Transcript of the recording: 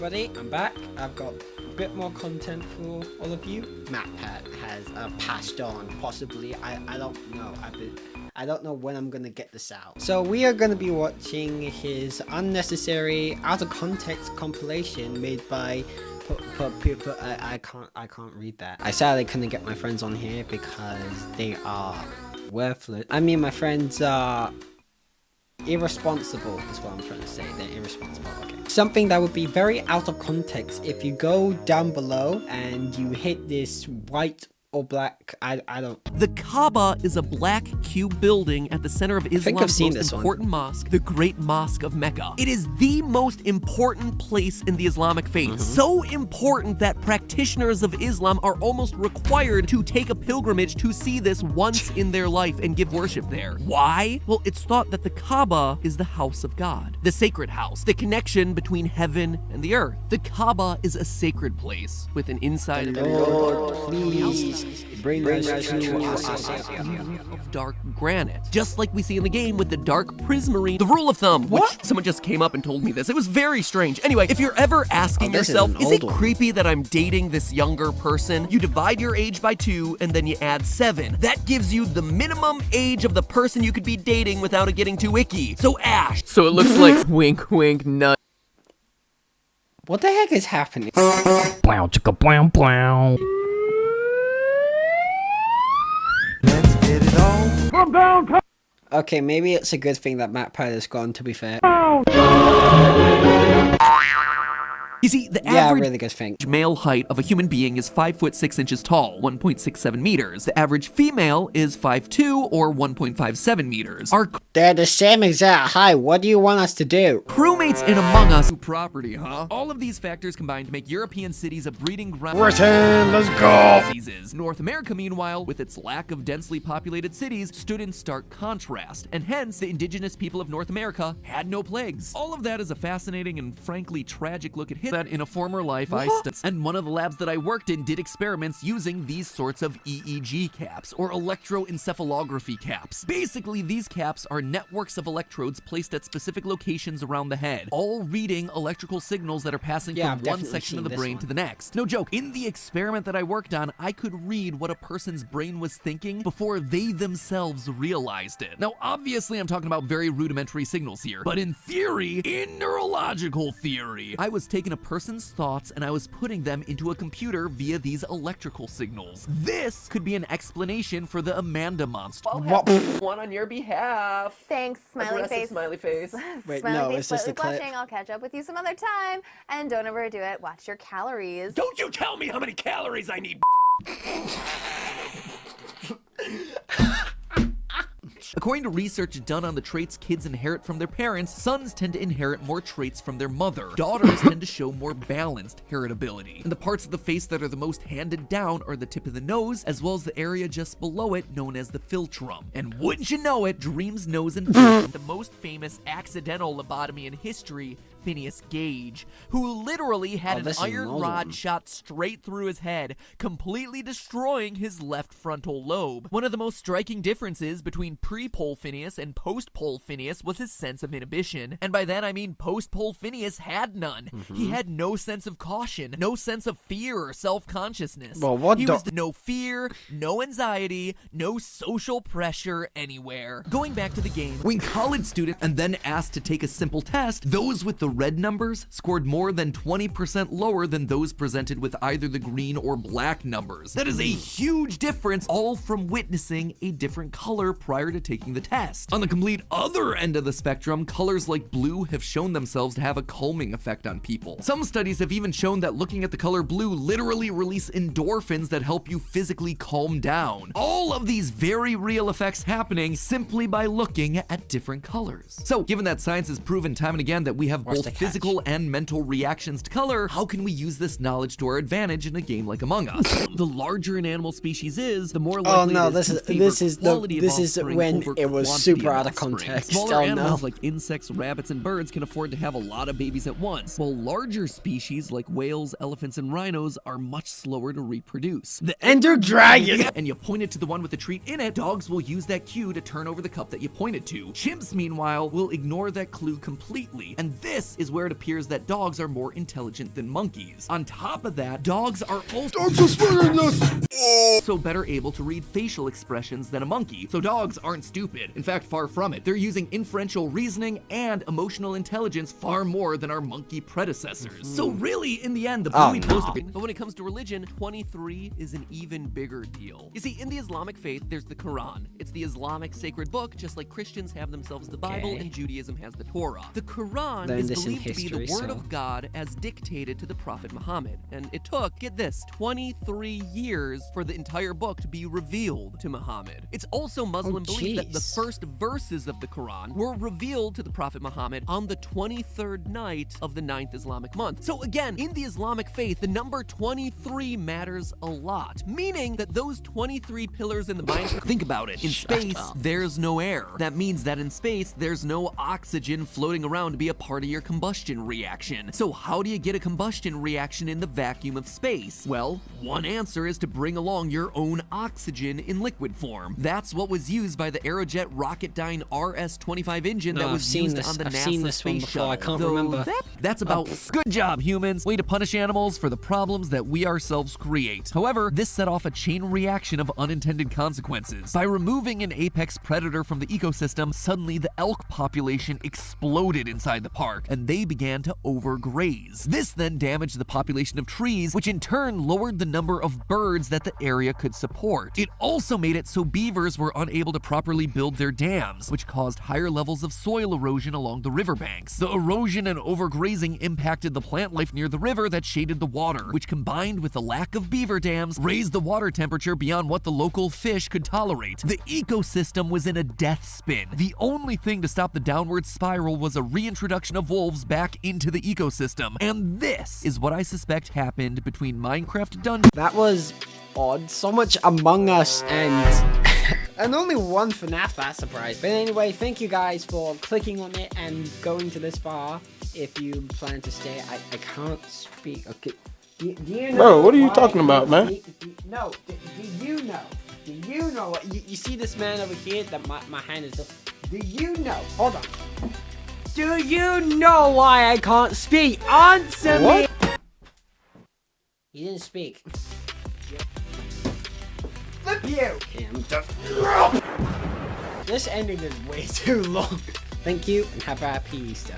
everybody, I'm back. I've got a bit more content for all of you. MatPat has passed on, possibly. I don't know. I don't know when I'm gonna get this out. So we are gonna be watching his unnecessary, out of context compilation made by people. I can't read that. I sadly couldn't get my friends on here because they are worthless. I mean, my friends are irresponsible is what I'm trying to say. They're irresponsible. Okay. Something that would be very out of context if you go down below and you hit this white or black, I don't. The Kaaba is a black cube building at the center of Islam's most important mosque, the Great Mosque of Mecca. It is the most important place in the Islamic faith. So important that practitioners of Islam are almost required to take a pilgrimage to see this once in their life and give worship there. Why? Well, it's thought that the Kaaba is the house of God, the sacred house, the connection between heaven and the earth. The Kaaba is a sacred place with an inside Lord, please. Bring us of dark granite, just like we see in the game with the dark prismarine. The rule of thumb, which someone just came up and told me this. It was very strange. Anyway, if you're ever asking yourself, is it creepy that I'm dating this younger person? You divide your age by 2 and then you add 7. That gives you the minimum age of the person you could be dating without it getting too icky. So Ash. So it looks like wink wink nut. What the heck is happening? Blow chicka blow blow. Okay, maybe it's a good thing that MatPat is gone, to be fair. You see, the average really good thing. male height of a human being is 5 foot 6 inches tall, 1.67 meters. The average female is 5'2" or 1.57 meters. Our They're the same exact height. What do you want us to do? crewmates in Among Us property, huh? All of these factors combine to make European cities a breeding ground. Britain, let's go! Diseases. North America, meanwhile, with its lack of densely populated cities, stood in stark contrast, and hence the indigenous people of North America had no plagues. All of that is a fascinating and frankly tragic look at history. That in a former life I studied, and one of the labs that I worked in did experiments using these sorts of EEG caps, or electroencephalography caps. Basically, these caps are networks of electrodes placed at specific locations around the head, all reading electrical signals that are passing from one section of the brain to the next. No joke, in the experiment that I worked on, I could read what a person's brain was thinking before they themselves realized it. Now, obviously, I'm talking about very rudimentary signals here, but in theory, in neurological theory, I was taking a person's thoughts and I was putting them into a computer via these electrical signals. This could be an explanation for the Amanda monster. One on your behalf. Thanks, smiley face. Smiley face. Wait, Smiley no, face, it's just a slightly clip. blushing. I'll catch up with you some other time. And don't overdo it. Watch your calories. Don't you tell me how many calories I need. According to research done on the traits kids inherit from their parents, sons tend to inherit more traits from their mother. Daughters tend to show more balanced heritability. And the parts of the face that are the most handed down are the tip of the nose, as well as the area just below it known as the philtrum. And wouldn't you know it, Dream's nose and face, the most famous accidental lobotomy in history, Phineas Gage, who literally had an iron rod shot straight through his head, completely destroying his left frontal lobe. One of the most striking differences between pre-pole Phineas and post-pole Phineas was his sense of inhibition. And by that I mean post-pole Phineas had none. He had no sense of caution, no sense of fear or self-consciousness. He was no fear, no anxiety, no social pressure anywhere. Going back to the game, when college students and then asked to take a simple test, those with the red numbers scored more than 20% lower than those presented with either the green or black numbers. That is a huge difference, all from witnessing a different color prior to taking the test. On the complete other end of the spectrum, colors like blue have shown themselves to have a calming effect on people. Some studies have even shown that looking at the color blue literally release endorphins that help you physically calm down. All of these very real effects happening simply by looking at different colors. So, given that science has proven time and again that we have both physical and mental reactions to color, how can we use this knowledge to our advantage in a game like Among Us? The larger an animal species is, the more likely this is when it was super out of context. Smaller animals like insects, rabbits, and birds can afford to have a lot of babies at once, while larger species like whales, elephants, and rhinos are much slower to reproduce. The Ender Dragon! And you pointed to the one with the treat in it, dogs will use that cue to turn over the cup that you pointed to. Chimps, meanwhile, will ignore that clue completely, and this this is where it appears that dogs are more intelligent than monkeys. On top of that, dogs are also better able to read facial expressions than a monkey. So dogs aren't stupid. In fact, far from it. They're using inferential reasoning and emotional intelligence far more than our monkey predecessors. So really, in the end, the bully poster... But when it comes to religion, 23 is an even bigger deal. You see, in the Islamic faith, there's the Quran. It's the Islamic sacred book, just like Christians have themselves the Bible and Judaism has the Torah. The Quran is believed to be the word of God as dictated to the Prophet Muhammad. And it took, get this, 23 years for the entire book to be revealed to Muhammad. It's also Muslim belief that the first verses of the Quran were revealed to the Prophet Muhammad on the 23rd night of the 9th Islamic month. So again, in the Islamic faith, the number 23 matters a lot, meaning that those 23 pillars in the mind... Think about it. In space, there's no air. That means that in space, there's no oxygen floating around to be a part of your combustion reaction. So how do you get a combustion reaction in the vacuum of space? Well, one answer is to bring along your own oxygen in liquid form. That's what was used by the Aerojet Rocketdyne RS-25 engine that was used on the NASA space shuttle. I can't remember. That's about... Good job, humans! Way to punish animals for the problems that we ourselves create. However, this set off a chain reaction of unintended consequences. By removing an apex predator from the ecosystem, suddenly the elk population exploded inside the park, and they began to overgraze. This then damaged the population of trees, which in turn lowered the number of birds that the area could support. It also made it so beavers were unable to properly build their dams, which caused higher levels of soil erosion along the riverbanks. The erosion and overgrazing impacted the plant life near the river that shaded the water, which combined with the lack of beaver dams, raised the water temperature beyond what the local fish could tolerate. The ecosystem was in a death spin. The only thing to stop the downward spiral was a reintroduction of wolves back into the ecosystem. And this is what I suspect happened between Minecraft Dungeons. That was odd. So much Among Us and... and only one FNAF, that's surprised. But anyway, thank you guys for clicking on it and going to this far. If you plan to stay, I can't speak. Okay. Do you know? Bro, what are you talking about, man? No, do you know? Do you know what? You see this man over here that my hand is up? Do you know? Hold on. Do you know why I can't speak? Answer me! He didn't speak. Flip you! Okay, I'm done. This ending is way too long. Thank you, and have a happy Easter.